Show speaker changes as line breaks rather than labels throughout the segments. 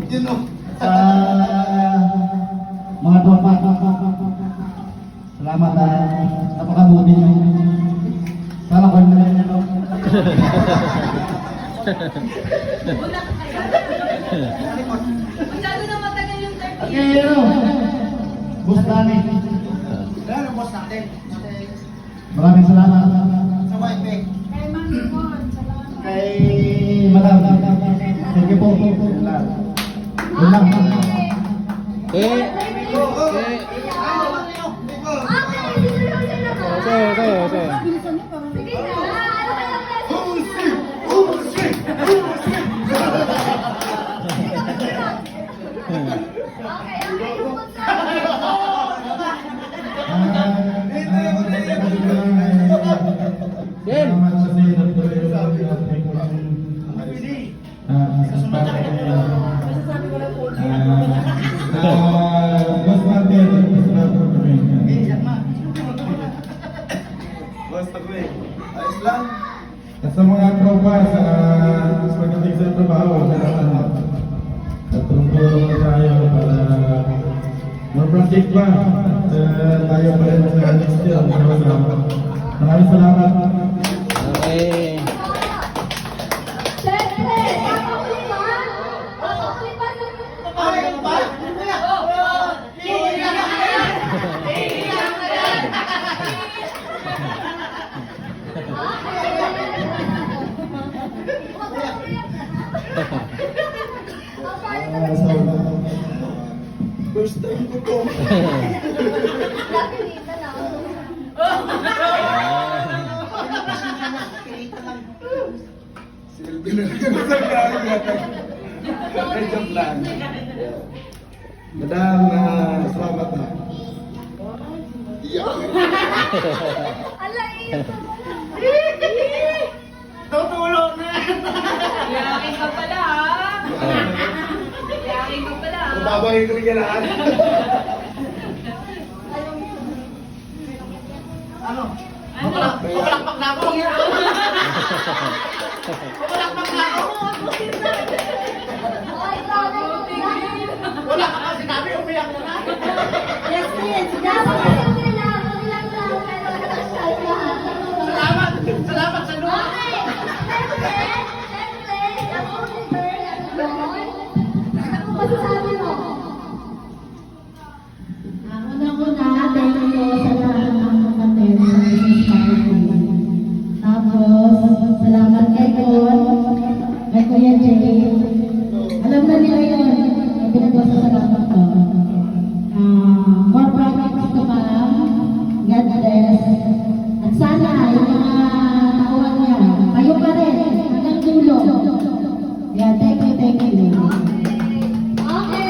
Sa mga tropa, salamat na napakabuti nyo. Sana ko na rin ito.
Masyado na matagal yung 30
Okay, boss namin.
Ano boss natin?
Maraming salamat.
Sa white bag.
Kay Ma'am Yvonne, salamat.
Kay Madam. Sige po. Yun lang.
Ayos lang.
At sa mga tropa sa pagdating sa trabaho, at tulong-tulong tayo para mag-practice pa at tayo pa rin sa next year. Maraming salamat.
Okay.
Siyempre, papaklipan! Papaklipan ng...
Papayag ka ba? First time ko to. Silbi na lang. Madam, salamat na.
Alay!
Tutulong na!
Yakin ka pala, ha? Yakin ka pala, ha?
Babayin ko rin lahat. Ano? Papalakpak na ako! Papalakpak na ako! Wala ka pa sinabi, umiyak na na!
Yes, please. Dapat okay lang. Okay lang lang. Pero nakasal lahat.
Salamat! Salamat sa loob!
Okay. Siyempre, ako si Bern. Ano masasabi mo?
Una-una, thank you sa lahat ng kapatid sa Christmas party. Tapos, salamat kay Kon, kay Kuya Jay. Alam na nila yun, ang pinagpasasalamat ko. More projects to come. God bless. At sana, yung mga tauhan niya, kayo pa rin, hanggang dulo. Yeah, thank you, thank you.
Okay.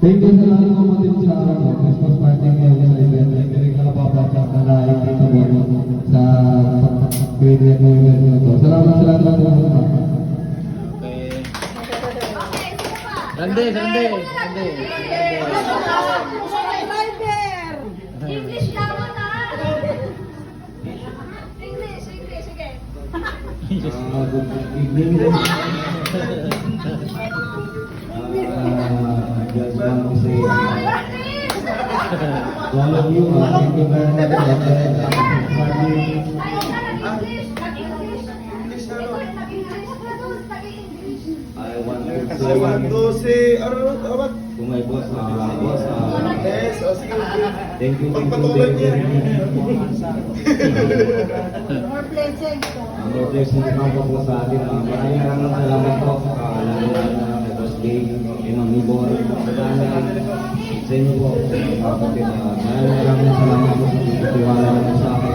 Thank you sa lahat ng kapatid sa Christmas party ngayon sa event. Thank you rin nakapapasok na live dito mo sa Queen New Year na to. Salamat sa lahat ng mga.
Okay.
Okay, sino pa?
Grande.
English dapat, ha? English, sige.
Good evening. Just want to say to all of you, thank you very much for I want to say to my boss, thank you.
More blessings.
More blessings naman po sa atin. Maraming salamat po. Lalo na kay Boss Day, kay Ma'am Yvonne, sa inyo po, mga kapatid. Maraming salamat po sa tiwala na sa akin.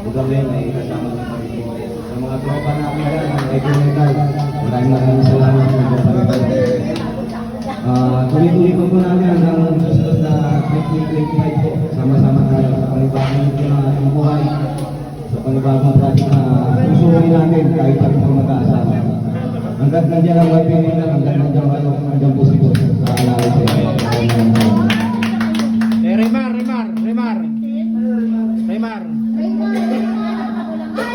Ito rin ay kasama na kami po. Sa mga tropa namin dyan, mga kaibigan, maraming salamat po sa kapatid. Tuloy-tuloy po namin hanggang susunod na 2025 po. Sama-sama tayo sa panibagong buhay. Sa panibagong project na susuhin natin kahit pa rin po mag-aasama. Hanggang nandiyan ang wifi nila, hanggang nandiyan po si Boss sa alaay sa inyo.
Remar.
Ay,